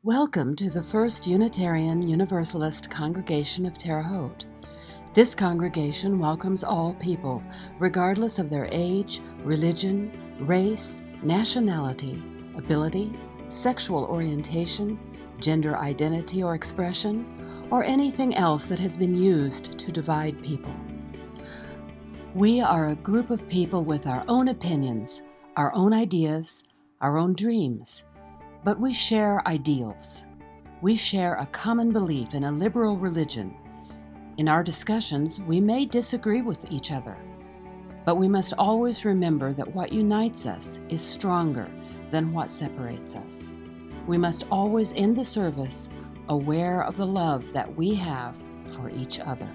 Welcome to the First Unitarian Universalist Congregation of Terre Haute. This congregation welcomes all people, regardless of their age, religion, race, nationality, ability, sexual orientation, gender identity or expression, or anything else that has been used to divide people. We are a group of people with our own opinions, our own ideas, our own dreams. But we share ideals. We share a common belief in a liberal religion. In our discussions, we may disagree with each other, but we must always remember that what unites us is stronger than what separates us. We must always end the service aware of the love that we have for each other.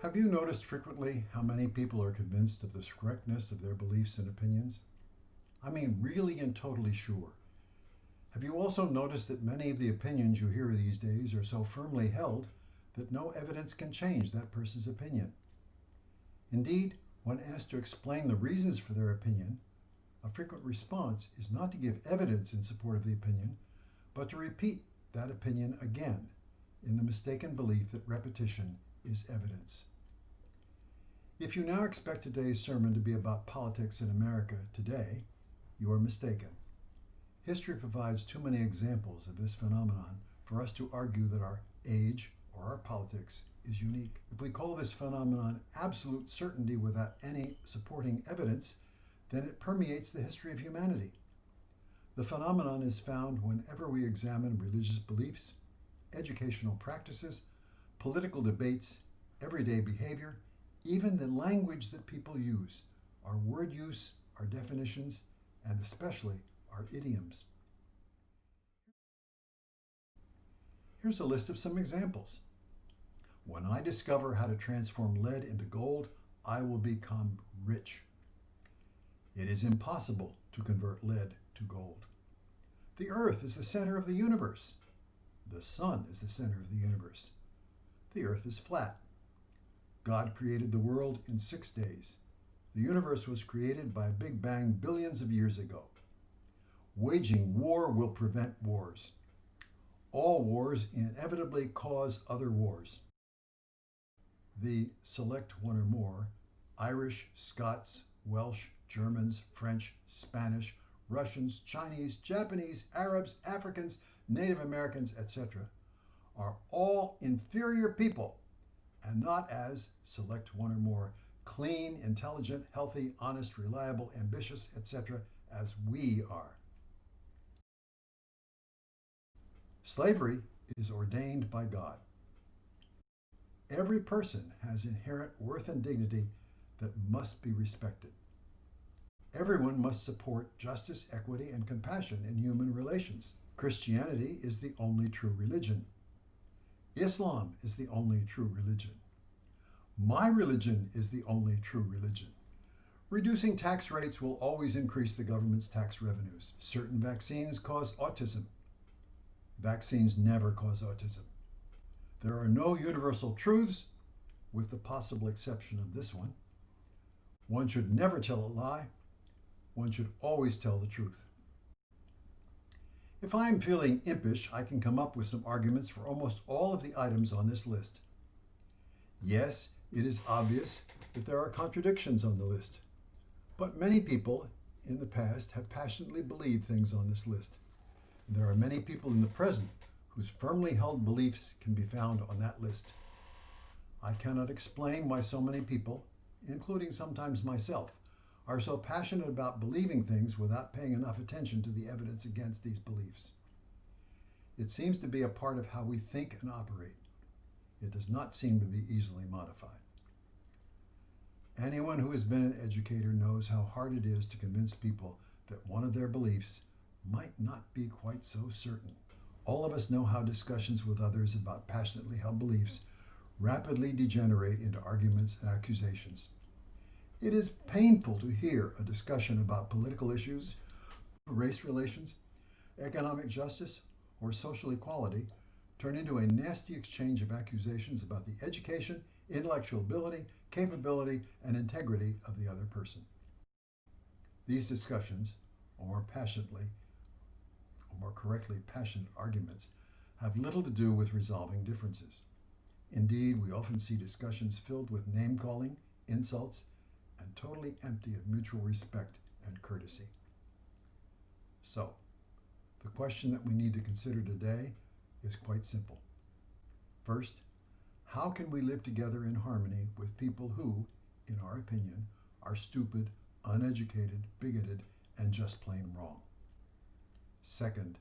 Have you noticed frequently how many people are convinced of the correctness of their beliefs and opinions? I mean, really and totally sure. Have you also noticed that many of the opinions you hear these days are so firmly held that no evidence can change that person's opinion? Indeed, when asked to explain the reasons for their opinion, a frequent response is not to give evidence in support of the opinion, but to repeat that opinion again in the mistaken belief that repetition is evidence. If you now expect today's sermon to be about politics in America today, you are mistaken. History provides too many examples of this phenomenon for us to argue that our age or our politics is unique. If we call this phenomenon absolute certainty without any supporting evidence, then it permeates the history of humanity. The phenomenon is found whenever we examine religious beliefs, educational practices, political debates, everyday behavior, even the language that people use, our word use, our definitions, and especially our idioms. Here's a list of some examples. When I discover how to transform lead into gold, I will become rich. It is impossible to convert lead to gold. The earth is the center of the universe. The sun is the center of the universe. The earth is flat. God created the world in 6 days. The universe was created by a Big Bang billions of years ago. Waging war will prevent wars. All wars inevitably cause other wars. The select one or more, Irish, Scots, Welsh, Germans, French, Spanish, Russians, Chinese, Japanese, Arabs, Africans, Native Americans, etc., are all inferior people, and not as, select one or more, clean, intelligent, healthy, honest, reliable, ambitious, etc., as we are. Slavery is ordained by God. Every person has inherent worth and dignity that must be respected. Everyone must support justice, equity, and compassion in human relations. Christianity is the only true religion. Islam is the only true religion. My religion is the only true religion. Reducing tax rates will always increase the government's tax revenues. Certain vaccines cause autism. Vaccines never cause autism. There are no universal truths, with the possible exception of this one. One should never tell a lie. One should always tell the truth. If I am feeling impish, I can come up with some arguments for almost all of the items on this list. Yes, it is obvious that there are contradictions on the list, but many people in the past have passionately believed things on this list. And there are many people in the present whose firmly held beliefs can be found on that list. I cannot explain why so many people, including sometimes myself, are so passionate about believing things without paying enough attention to the evidence against these beliefs. It seems to be a part of how we think and operate. It does not seem to be easily modified. Anyone who has been an educator knows how hard it is to convince people that one of their beliefs might not be quite so certain. All of us know how discussions with others about passionately held beliefs rapidly degenerate into arguments and accusations. It is painful to hear a discussion about political issues, race relations, economic justice, or social equality turn into a nasty exchange of accusations about the education, intellectual ability, capability, and integrity of the other person. These discussions, or more correctly, passionate arguments, have little to do with resolving differences. Indeed, we often see discussions filled with name calling, insults, and totally empty of mutual respect and courtesy. So, the question that we need to consider today is quite simple. First, how can we live together in harmony with people who, in our opinion, are stupid, uneducated, bigoted, and just plain wrong? Second,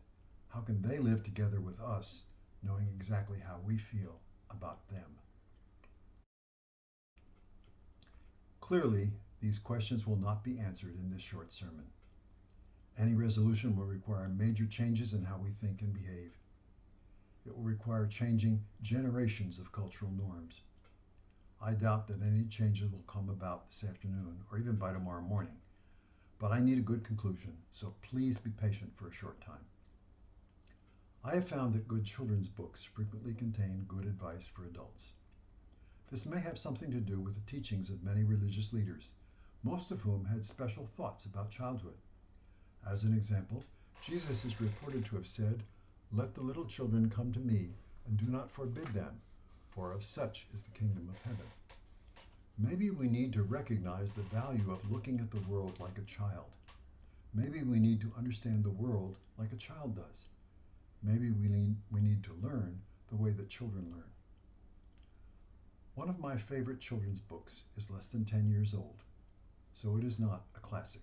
how can they live together with us, knowing exactly how we feel about them? Clearly, these questions will not be answered in this short sermon. Any resolution will require major changes in how we think and behave. It will require changing generations of cultural norms. I doubt that any changes will come about this afternoon or even by tomorrow morning, but I need a good conclusion, so please be patient for a short time. I have found that good children's books frequently contain good advice for adults. This may have something to do with the teachings of many religious leaders, most of whom had special thoughts about childhood. As an example, Jesus is reported to have said, "Let the little children come to me, and do not forbid them, for of such is the kingdom of heaven." Maybe we need to recognize the value of looking at the world like a child. Maybe we need to understand the world like a child does. Maybe we need to learn the way that children learn. One of my favorite children's books is less than 10 years old, so it is not a classic.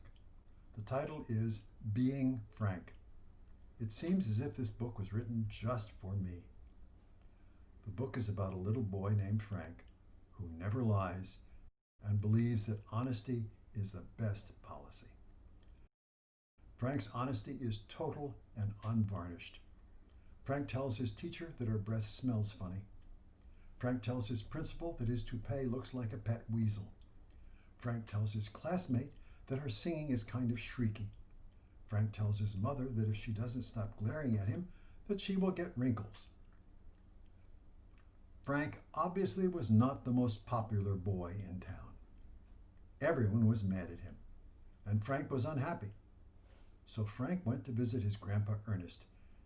The title is Being Frank. It seems as if this book was written just for me. The book is about a little boy named Frank who never lies and believes that honesty is the best policy. Frank's honesty is total and unvarnished. Frank tells his teacher that her breath smells funny. Frank tells his principal that his toupee looks like a pet weasel. Frank tells his classmate that her singing is kind of shrieky. Frank tells his mother that if she doesn't stop glaring at him, that she will get wrinkles. Frank obviously was not the most popular boy in town. Everyone was mad at him, and Frank was unhappy. So Frank went to visit his grandpa Ernest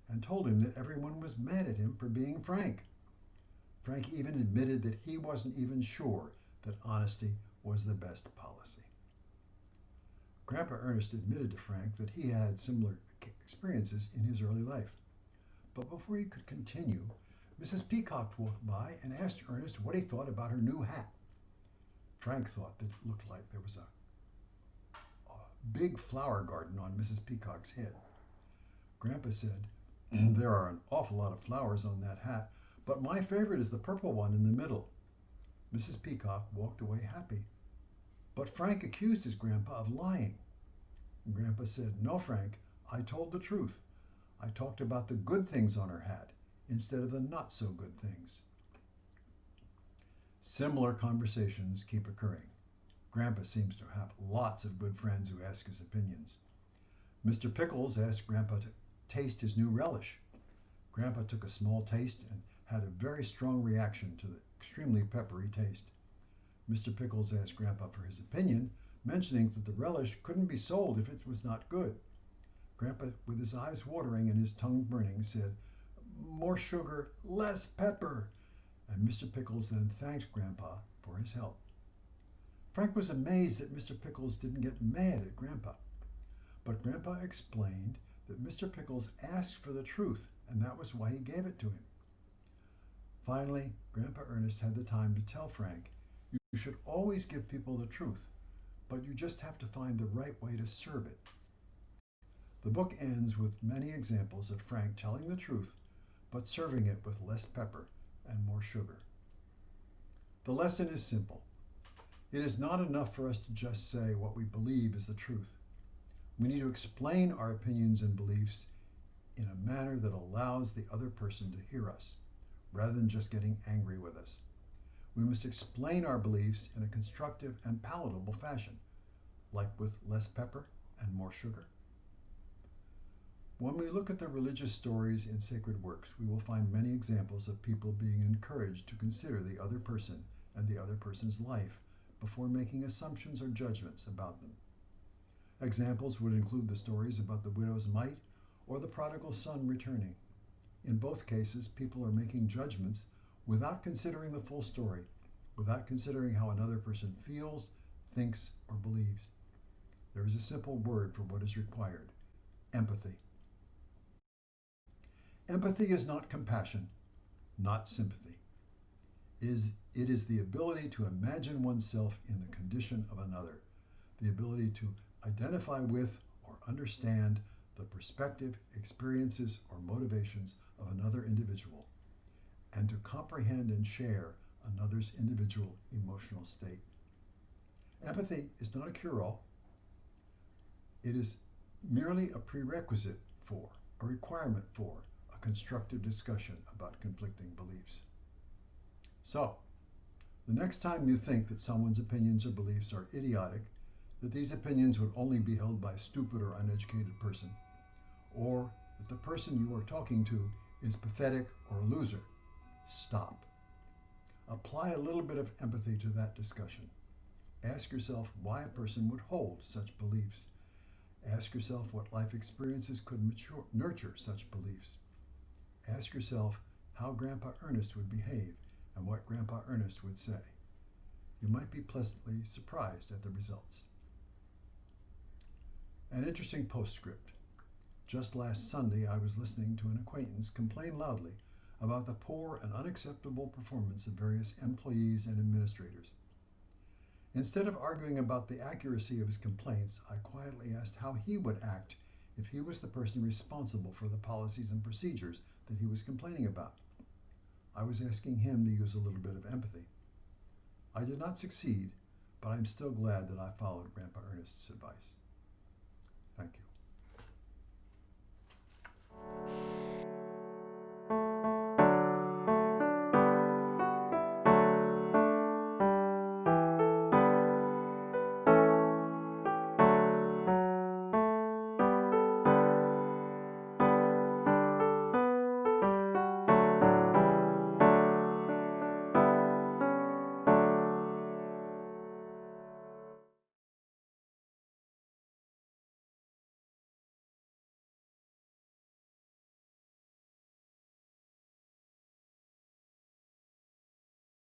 and told him that everyone was mad at him for being Frank. Frank even admitted that he wasn't even sure that honesty was the best policy. Grandpa Ernest admitted to Frank that he had similar experiences in his early life. But before he could continue, Mrs. Peacock walked by and asked Ernest what he thought about her new hat. Frank thought that it looked like there was a big flower garden on Mrs. Peacock's head. Grandpa said, "There are an awful lot of flowers on that hat, but my favorite is the purple one in the middle." Mrs. Peacock walked away happy. But Frank accused his grandpa of lying. Grandpa said, "No, Frank, I told the truth. I talked about the good things on her hat instead of the not so good things." Similar conversations keep occurring. Grandpa seems to have lots of good friends who ask his opinions. Mr. Pickles asked Grandpa to taste his new relish. Grandpa took a small taste and had a very strong reaction to the extremely peppery taste. Mr. Pickles asked Grandpa for his opinion, mentioning that the relish couldn't be sold if it was not good. Grandpa, with his eyes watering and his tongue burning, said, "More sugar, less pepper." And Mr. Pickles then thanked Grandpa for his help. Frank was amazed that Mr. Pickles didn't get mad at Grandpa. But Grandpa explained that Mr. Pickles asked for the truth, and that was why he gave it to him. Finally, Grandpa Ernest had the time to tell Frank, "You should always give people the truth, but you just have to find the right way to serve it." The book ends with many examples of Frank telling the truth, but serving it with less pepper and more sugar. The lesson is simple. It is not enough for us to just say what we believe is the truth. We need to explain our opinions and beliefs in a manner that allows the other person to hear us, rather than just getting angry with us. We must explain our beliefs in a constructive and palatable fashion, like with less pepper and more sugar. When we look at the religious stories in sacred works, we will find many examples of people being encouraged to consider the other person and the other person's life before making assumptions or judgments about them. Examples would include the stories about the widow's mite or the prodigal son returning. In both cases, people are making judgments without considering the full story, without considering how another person feels, thinks, or believes. There is a simple word for what is required: empathy. Empathy is not compassion, not sympathy. It is the ability to imagine oneself in the condition of another, the ability to identify with or understand the perspective, experiences, or motivations of another individual, and to comprehend and share another's individual emotional state. Empathy is not a cure-all. It is merely a prerequisite for, a requirement for, a constructive discussion about conflicting beliefs. So, the next time you think that someone's opinions or beliefs are idiotic, that these opinions would only be held by a stupid or uneducated person, or that the person you are talking to is pathetic or a loser, stop. Apply a little bit of empathy to that discussion. Ask yourself why a person would hold such beliefs. Ask yourself what life experiences could nurture such beliefs. Ask yourself how Grandpa Ernest would behave and what Grandpa Ernest would say. You might be pleasantly surprised at the results. An interesting postscript. Just last Sunday, I was listening to an acquaintance complain loudly about the poor and unacceptable performance of various employees and administrators. Instead of arguing about the accuracy of his complaints, I quietly asked how he would act if he was the person responsible for the policies and procedures that he was complaining about. I was asking him to use a little bit of empathy. I did not succeed, but I'm still glad that I followed Grandpa Ernest's advice. Thank you.